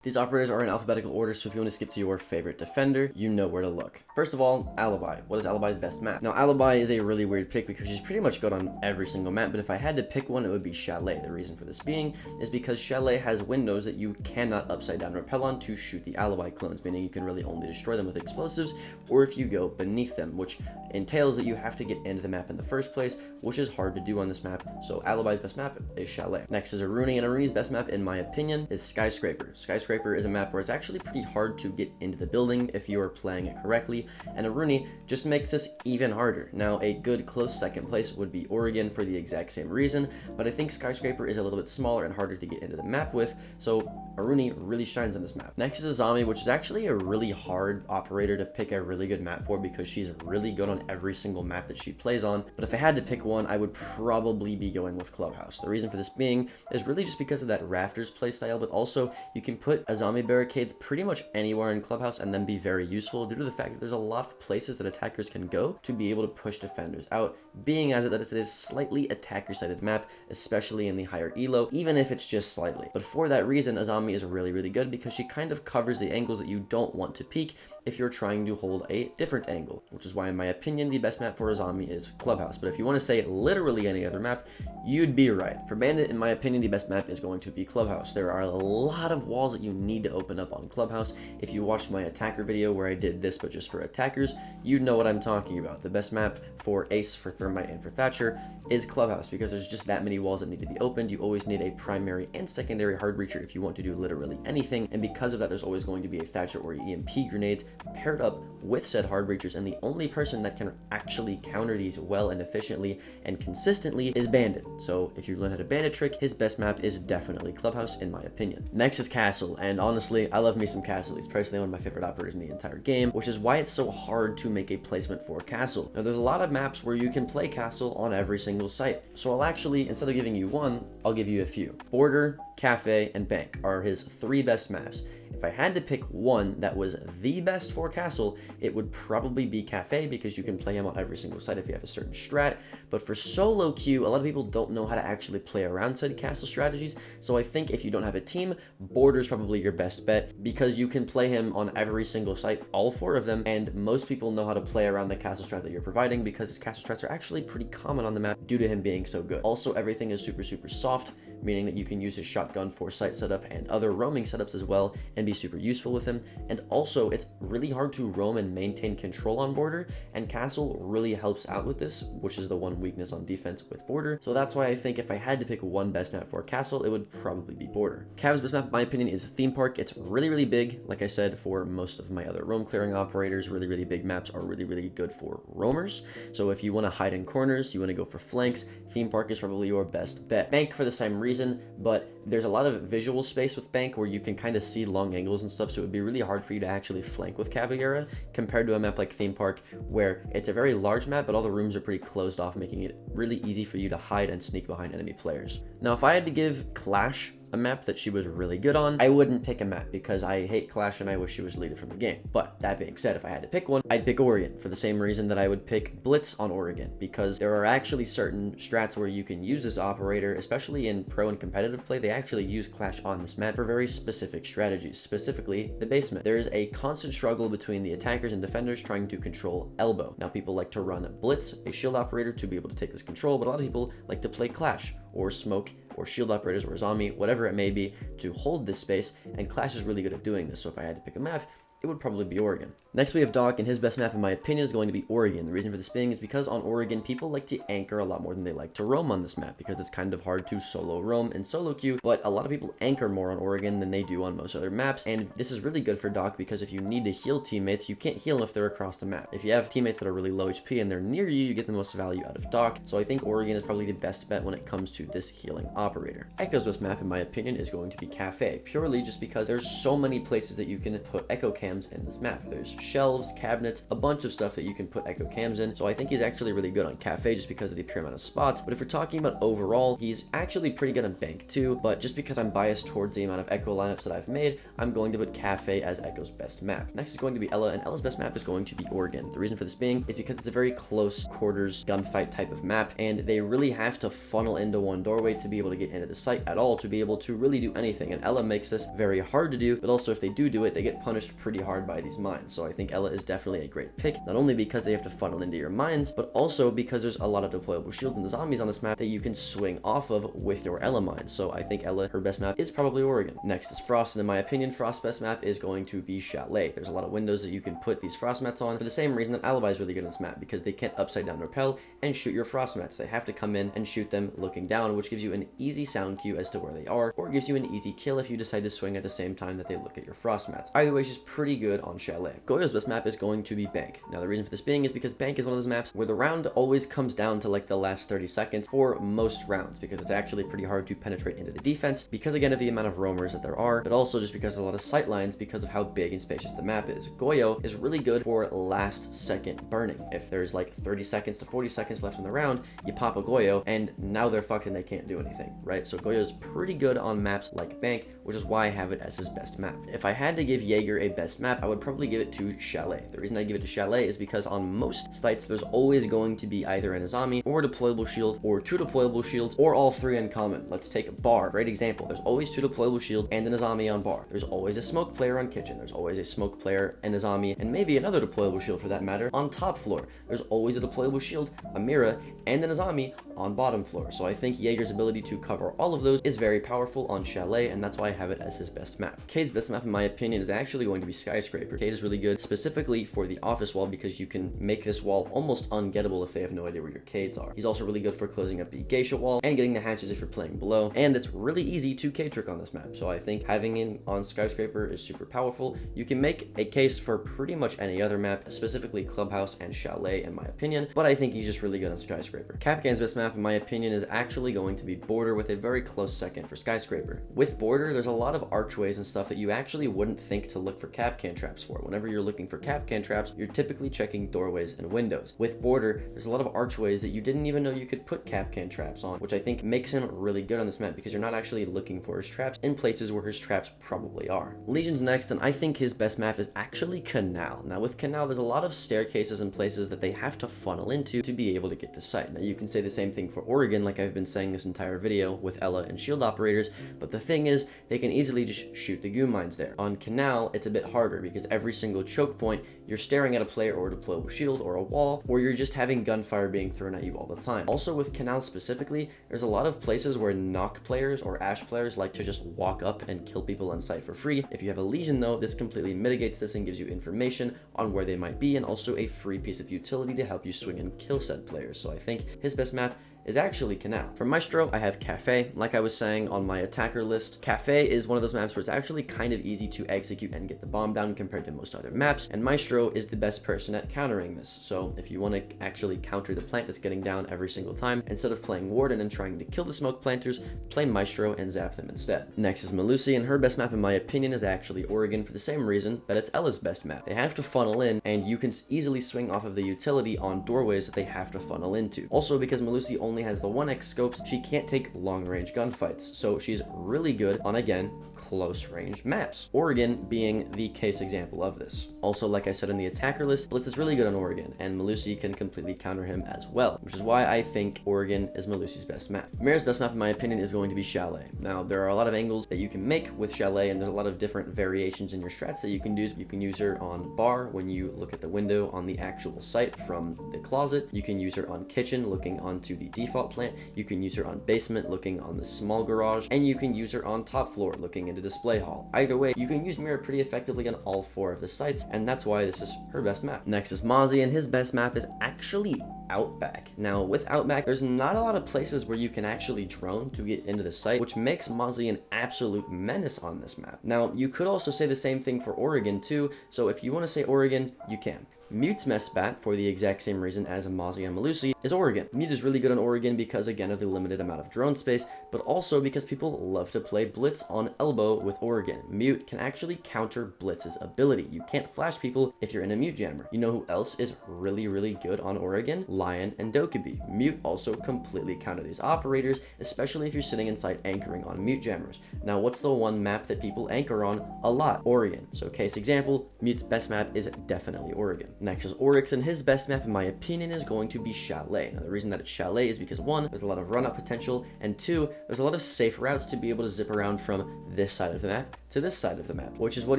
These operators are in alphabetical order, so if you want to skip to your favorite defender, you know where to look. First of all, Alibi. What is Alibi's best map? Now, Alibi is a really weird pick because she's pretty much good on every single map, but if I had to pick one, it would be Chalet. The reason for this being is because Chalet has windows that you cannot upside down rappel on to shoot the Alibi clones, meaning you can really only destroy them with explosives, or if you go beneath them, which entails that you have to get into the map in the first place, which is hard to do on this map, so Alibi's best map is Chalet. Next is Aruni, and Aruni's best map, in my opinion, is Skyscraper. Skyscraper is a map where it's actually pretty hard to get into the building if you are playing it correctly, and Aruni just makes this even harder. Now, a good close second place would be Oregon for the exact same reason, but I think Skyscraper is a little bit smaller and harder to get into the map with, so Aruni really shines on this map. Next is Azami, which is actually a really hard operator to pick a really good map for because she's really good on every single map that she plays on, but if I had to pick one, I would probably be going with Clubhouse. The reason for this being is really just because of that Rafters playstyle, but also you can put Azami barricades pretty much anywhere in Clubhouse and then be very useful due to the fact that there's a lot of places that attackers can go to be able to push defenders out, being as it that it is slightly attacker-sided map, especially in the higher elo, even if it's just slightly. But for that reason, Azami is really, really good because she kind of covers the angles that you don't want to peek if you're trying to hold a different angle, which is why, in my opinion, the best map for Azami is Clubhouse. But if you want to say literally any other map, you'd be right. For Bandit, in my opinion, the best map is going to be Clubhouse. There are a lot of walls that you need to open up on Clubhouse. If you watched my attacker video where I did this but just for attackers, you know what I'm talking about. The best map for Ace, for Thermite, and for Thatcher is Clubhouse because there's just that many walls that need to be opened. You always need a primary and secondary hard breacher if you want to do literally anything, and because of that, there's always going to be a Thatcher or EMP grenades paired up with said hard breachers, and the only person that can actually counter these well and efficiently and consistently is Bandit. So if you learn how to Bandit trick, his best map is definitely Clubhouse, in my opinion. Next is Castle, and honestly, I love me some Castle. He's personally one of my favorite operators in the entire game, which is why it's so hard to make a placement for Castle. Now, there's a lot of maps where you can play Castle on every single site, so I'll actually, instead of giving you one, I'll give you a few. Border, Cafe, and Bank are his 3 best maps. If I had to pick one that was the best for Castle, it would probably be Cafe because you can play him on every single site if you have a certain strat. But for solo queue, a lot of people don't know how to actually play around said Castle strategies. So I think if you don't have a team, Border is probably your best bet because you can play him on every single site, all 4 of them. And most people know how to play around the Castle strat that you're providing because his Castle strats are actually pretty common on the map due to him being so good. Also, everything is super, super soft, meaning that you can use his shotgun for site setup and other roaming setups as well and be super useful with him. And also, it's really hard to roam and maintain control on Border, and Castle really helps out with this, which is the one weakness on defense with Border. So that's why I think if I had to pick one best map for Castle, it would probably be Border. Cav's best map, in my opinion, is Theme Park. It's really, really big. Like I said, for most of my other roam clearing operators, really, really big maps are really, really good for roamers. So if you want to hide in corners, you want to go for flanks, Theme Park is probably your best bet. Bank for the same reason, but there's a lot of visual space with Bank where you can kind of see long angles and stuff, so it would be really hard for you to actually flank with Caviera compared to a map like Theme Park where it's a very large map but all the rooms are pretty closed off, making it really easy for you to hide and sneak behind enemy players. Now, if I had to give Clash a map that she was really good on, I wouldn't pick a map because I hate Clash and I wish she was deleted from the game. But that being said, if I had to pick one, I'd pick Oregon for the same reason that I would pick Blitz on Oregon, because there are actually certain strats where you can use this operator, especially in pro and competitive play. They actually use Clash on this map for very specific strategies, specifically the basement. There is a constant struggle between the attackers and defenders trying to control elbow. Now, people like to run Blitz, a shield operator, to be able to take this control, but a lot of people like to play Clash or Smoke or shield operators or Azami, whatever it may be, to hold this space, and Clash is really good at doing this. So if I had to pick a map, it would probably be Oregon. Next, we have Doc, and his best map, in my opinion, is going to be Oregon. The reason for this being is because on Oregon, people like to anchor a lot more than they like to roam on this map, because it's kind of hard to solo roam and solo queue, but a lot of people anchor more on Oregon than they do on most other maps, and this is really good for Doc because if you need to heal teammates, you can't heal them if they're across the map. If you have teammates that are really low HP and they're near you, you get the most value out of Doc, so I think Oregon is probably the best bet when it comes to this healing operator. Echo's best map, in my opinion, is going to be Cafe, purely just because there's so many places that you can put Echo Cam cams in this map. There's shelves, cabinets, a bunch of stuff that you can put echo cams in, so I think he's actually really good on cafe just because of the pure amount of spots. But if we're talking about overall, he's actually pretty good on bank too, but just because I'm biased towards the amount of echo lineups that I've made, I'm going to put cafe as echo's best map. Next is going to be Ela, and Ela's best map is going to be Oregon. The reason for this being is because it's a very close quarters gunfight type of map, and they really have to funnel into one doorway to be able to get into the site at all, to be able to really do anything, and Ela makes this very hard to do, but also if they do it, they get punished pretty hard by these mines. So I think Ela is definitely a great pick, not only because they have to funnel into your mines, but also because there's a lot of deployable shields and zombies on this map that you can swing off of with your Ela mines. So I think Ela, her best map is probably Oregon. Next is Frost, and in my opinion, Frost's best map is going to be Chalet. There's a lot of windows that you can put these frost mats on for the same reason that Alibi is really good on this map, because they can't upside down rappel and shoot your frost mats. They have to come in and shoot them looking down, which gives you an easy sound cue as to where they are, or gives you an easy kill if you decide to swing at the same time that they look at your frost mats. Either way, she's pretty good on Chalet. Goyo's best map is going to be Bank. Now the reason for this being is because Bank is one of those maps where the round always comes down to like the last 30 seconds for most rounds, because it's actually pretty hard to penetrate into the defense because again of the amount of roamers that there are, but also just because of a lot of sight lines because of how big and spacious the map is. Goyo is really good for last second burning. If there's like 30 seconds to 40 seconds left in the round, you pop a Goyo and now they're fucked and they can't do anything, right? So Goyo is pretty good on maps like Bank, which is why I have it as his best map. If I had to give Jager a best map, I would probably give it to Chalet. The reason I give it to Chalet is because on most sites, there's always going to be either an Azami or a deployable shield or two deployable shields or all three in common. Let's take Bar, great example. There's always two deployable shields and an Azami on Bar. There's always a smoke player on Kitchen. There's always a smoke player, an Azami, and maybe another deployable shield for that matter on top floor. There's always a deployable shield, a Mira, and an Azami on bottom floor. So I think Jager's ability to cover all of those is very powerful on Chalet, and that's why I have it as his best map. Cade's best map in my opinion is actually going to be Skyscraper. Cade is really good specifically for the office wall because you can make this wall almost ungettable if they have no idea where your Cades are. He's also really good for closing up the geisha wall and getting the hatches if you're playing below, and it's really easy to Cade trick on this map. So I think having him on Skyscraper is super powerful. You can make a case for pretty much any other map, specifically Clubhouse and Chalet in my opinion, but I think he's just really good on Skyscraper. Kapkan's best map in my opinion is actually going to be Border, with a very close second for Skyscraper. With Border, there's a lot of archways and stuff that you actually wouldn't think to look for Kapkan traps for. Whenever you're looking for Kapkan traps, you're typically checking doorways and windows. With Border, there's a lot of archways that you didn't even know you could put Kapkan traps on, which I think makes him really good on this map because you're not actually looking for his traps in places where his traps probably are. Legion's next, and I think his best map is actually Canal. Now with Canal, there's a lot of staircases and places that they have to funnel into to be able to get to site. Now you can say the same thing for Oregon, like I've been saying this entire video with Ela and shield operators, but the thing is, they can easily just shoot the goo mines there. On Canal, it's a bit harder because every single choke point, you're staring at a player or a deployable shield or a wall, or you're just having gunfire being thrown at you all the time. Also with Canal specifically, there's a lot of places where knock players or Ash players like to just walk up and kill people on site for free. If you have a Lesion though, this completely mitigates this and gives you information on where they might be, and also a free piece of utility to help you swing and kill said players. So I think his best map is actually Canal. For Maestro, I have Cafe. Like I was saying on my attacker list, Cafe is one of those maps where it's actually kind of easy to execute and get the bomb down compared to most other maps, and Maestro is the best person at countering this. So if you want to actually counter the plant that's getting down every single time, instead of playing Warden and trying to kill the smoke planters, play Maestro and zap them instead. Next is Melusi, and her best map in my opinion is actually Oregon for the same reason that it's Ela's best map. They have to funnel in, and you can easily swing off of the utility on doorways that they have to funnel into. Also because Melusi only has the 1x scopes, she can't take long range gunfights, so she's really good on, again, close range maps. Oregon being the case example of this. Also, like I said in the attacker list, Blitz is really good on Oregon, and Melusi can completely counter him as well, which is why I think Oregon is Melusi's best map. Mira's best map in my opinion is going to be Chalet. Now, there are a lot of angles that you can make with Chalet, and there's a lot of different variations in your strats that you can use. You can use her on Bar when you look at the window on the actual site from the closet. You can use her on Kitchen looking onto the default plant. You can use her on Basement looking on the small garage, and you can use her on top floor looking into display hall. Either way, you can use Mira pretty effectively on all 4 of the sites, and that's why this is her best map. Next is Mozzie, and his best map is actually Outback. Now, with Outback, there's not a lot of places where you can actually drone to get into the site, which makes Mozzie an absolute menace on this map. Now, you could also say the same thing for Oregon too, so if you want to say Oregon, you can. Mute's best map, for the exact same reason as Mozzie and Melusi, is Oregon. Mute is really good on Oregon because, again, of the limited amount of drone space, but also because people love to play Blitz on elbow with Oregon. Mute can actually counter Blitz's ability. You can't flash people if you're in a Mute jammer. You know who else is really, really good on Oregon? Lion and Dokkaebi. Mute also completely counter these operators, especially if you're sitting inside anchoring on Mute jammers. Now, what's the one map that people anchor on a lot? Oregon. So, case example, Mute's best map is definitely Oregon. Next is Oryx, and his best map, in my opinion, is going to be Chalet. Now, the reason that it's Chalet is because 1, there's a lot of run-up potential, and 2, there's a lot of safe routes to be able to zip around from this side of the map to this side of the map, which is what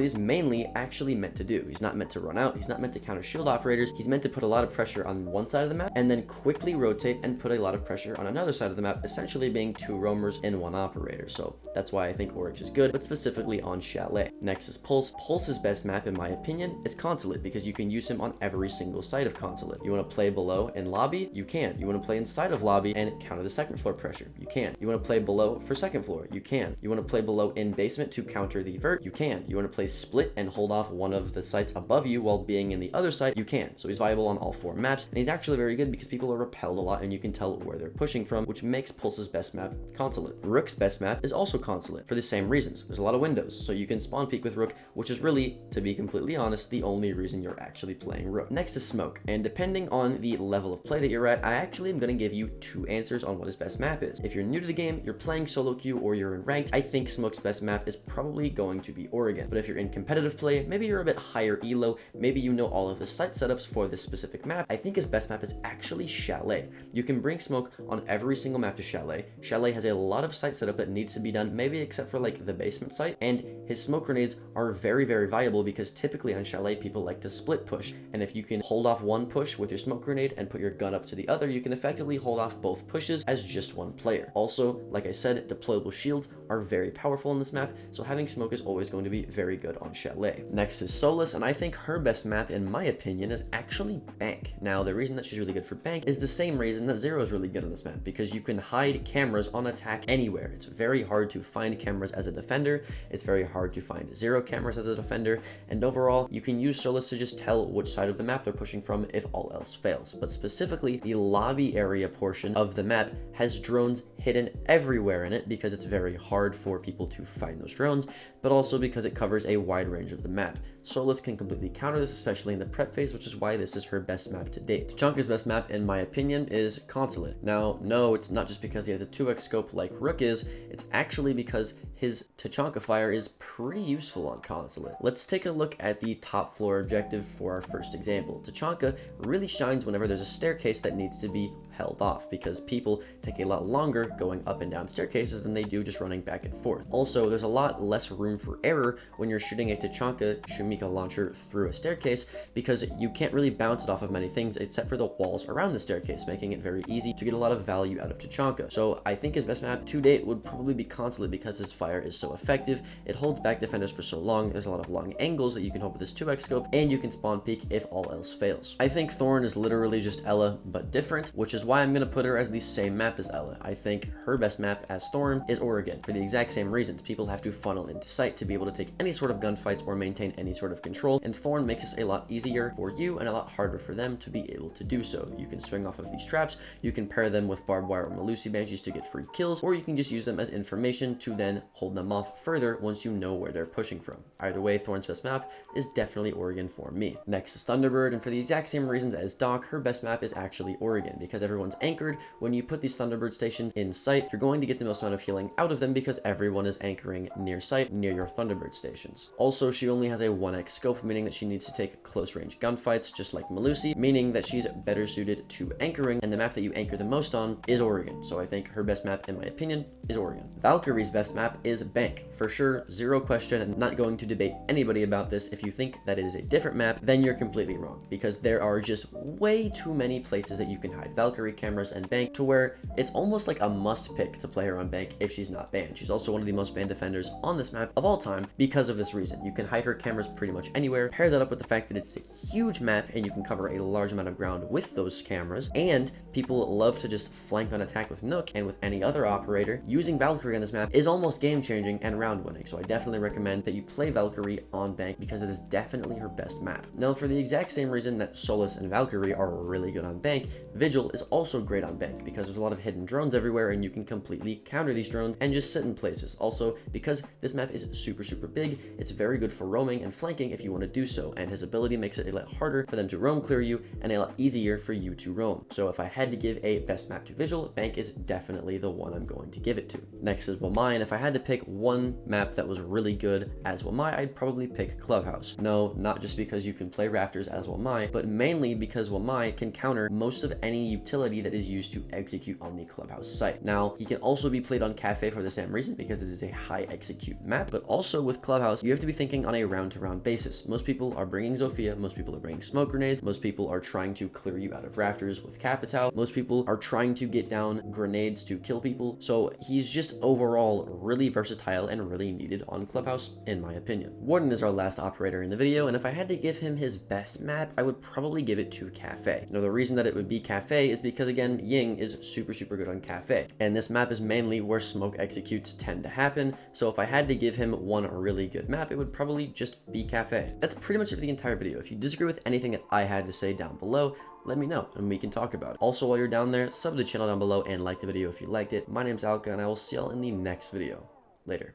he's mainly actually meant to do. He's not meant to run out, he's not meant to counter shield operators, he's meant to put a lot of pressure on one side of the map, and then quickly rotate and put a lot of pressure on another side of the map, essentially being 2 roamers in 1 operator. So that's why I think Oryx is good, but specifically on Chalet. Next is Pulse. Pulse's best map, in my opinion, is Consulate, because you can use him on every single side of Consulate. You want to play below in lobby? You can. You want to play inside of lobby and counter the second floor pressure? You can. You want to play below for second floor? You can. You want to play below in basement to counter the vert? You can. You want to play split and hold off one of the sites above you while being in the other site? You can. So he's viable on all 4 maps, and he's actually very good because people are repelled a lot and you can tell where they're pushing from, which makes Pulse's best map Consulate. Rook's best map is also Consulate for the same reasons. There's a lot of windows, so you can spawn peek with Rook, which is really, to be completely honest, the only reason you're actually playing Rook. Next is Smoke, and depending on the level of play that you're at, I actually am going to give you 2 answers on what his best map is. If you're new to the game, you're playing solo queue, or you're in ranked, I think Smoke's best map is probably going to be Oregon. But if you're in competitive play, maybe you're a bit higher elo, maybe you know all of the site setups for this specific map, I think his best map is actually Chalet. You can bring Smoke on every single map to Chalet. Chalet has a lot of site setup that needs to be done, maybe except for like the basement site, and his smoke grenades are very, very viable because typically on Chalet people like to split push, and if you can hold off one push with your smoke grenade and put your gun up to the other, you can effectively hold off both pushes as just one player. Also, like I said, deployable shields are very powerful on this map, so having smoke is always going to be very good on Chalet. Next is Solis, and I think her best map, in my opinion, is actually Bank. Now, the reason that she's really good for Bank is the same reason that Zero is really good on this map, because you can hide cameras on attack anywhere. It's very hard to find cameras as a defender, it's very hard to find Zero cameras as a defender, and overall, you can use Solis to just tell which side of the map they're pushing from if all else fails. But specifically, the lobby area portion of the map has drones hidden everywhere in it because it's very hard for people to find those drones, but also because it covers a wide range of the map. Solis can completely counter this, especially in the prep phase, which is why this is her best map to date. Tachanka's best map, in my opinion, is Consulate. Now, no, it's not just because he has a 2x scope like Rook is, it's actually because his Tachanka fire is pretty useful on Consulate. Let's take a look at the top floor objective for our first example. Tachanka really shines whenever there's a staircase that needs to be held off, because people take a lot longer going up and down staircases than they do just running back and forth. Also, there's a lot less room for error when you're shooting a Tachanka Shumika launcher through a staircase, because you can't really bounce it off of many things except for the walls around the staircase, making it very easy to get a lot of value out of Tachanka. So I think his best map to date would probably be Consulate because his fire is so effective, it holds back defenders for so long, there's a lot of long angles that you can hold with this 2x scope, and you can spawn peek if all else fails. I think Thorn is literally just Ella, but different, which is why I'm going to put her as the same map as Ella. I think her best map as Thorn is Oregon, for the exact same reasons. People have to funnel into sight to be able to take any sort of gunfights or maintain any sort of control, and Thorn makes it a lot easier for you and a lot harder for them to be able to do so. You can swing off of these traps, you can pair them with barbed wire or Melusi banshees to get free kills, or you can just use them as information to then hold them off further once you know where they're pushing from. Either way, Thorn's best map is definitely Oregon for me. Next is Thunderbird, and for the exact same reasons as Doc, her best map is actually Oregon, because everyone's anchored. When you put these Thunderbird stations in sight, you're going to get the most amount of healing out of them because everyone is anchoring near sight, near your Thunderbird stations. Also, she only has a 1x scope, meaning that she needs to take close range gunfights, just like Melusi, meaning that she's better suited to anchoring, and the map that you anchor the most on is Oregon. So I think her best map, in my opinion, is Oregon. Valkyrie's best map is Bank, for sure, zero question, and not going to debate anybody about this. If you think that it is a different map, then you're completely wrong, because there are just way too many places that you can hide Valkyrie cameras and Bank to where it's almost like a must pick to play her on Bank if she's not banned. She's also one of the most banned defenders on this map of all time because of this reason. You can hide her cameras pretty much anywhere. Pair that up with the fact that it's a huge map and you can cover a large amount of ground with those those cameras, and people love to just flank on attack with Nook and with any other operator. Using Valkyrie on this map is almost game-changing and round-winning, so I definitely recommend that you play Valkyrie on Bank because it is definitely her best map. Now, for the exact same reason that Solis and Valkyrie are really good on Bank, Vigil is also great on Bank because there's a lot of hidden drones everywhere and you can completely counter these drones and just sit in places. Also, because this map is super big, it's very good for roaming and flanking if you want to do so, and his ability makes it a lot harder for them to roam clear you and a lot easier for you to roam. So if I had to give a best map to Vigil, Bank is definitely the one I'm going to give it to. Next is Wamai, and if I had to pick one map that was really good as Wamai, I'd probably pick Clubhouse. No, not just because you can play Rafters as Wamai, but mainly because Wamai can counter most of any utility that is used to execute on the Clubhouse site. Now, he can also be played on Cafe for the same reason, because it is a high execute map, but also with Clubhouse, you have to be thinking on a round-to-round basis. Most people are bringing Zofia, most people are bringing smoke grenades, most people are trying to clear you out of Rafters with Capital, most people are trying to get down grenades to kill people, so he's just overall really versatile and really needed on Clubhouse, in my opinion. Warden is our last operator in the video, and if I had to give him his best map, I would probably give it to Cafe. Now, the reason that it would be Cafe is because, again, Ying is super good on Cafe, and this map is mainly where smoke executes tend to happen, so if I had to give him one really good map, it would probably just be Cafe. That's pretty much it for the entire video. If you disagree with anything that I had to say down below, let me know and we can talk about it. Also, while you're down there, sub to the channel down below and like the video if you liked it. My name's Alka, and I will see y'all in the next video. Later.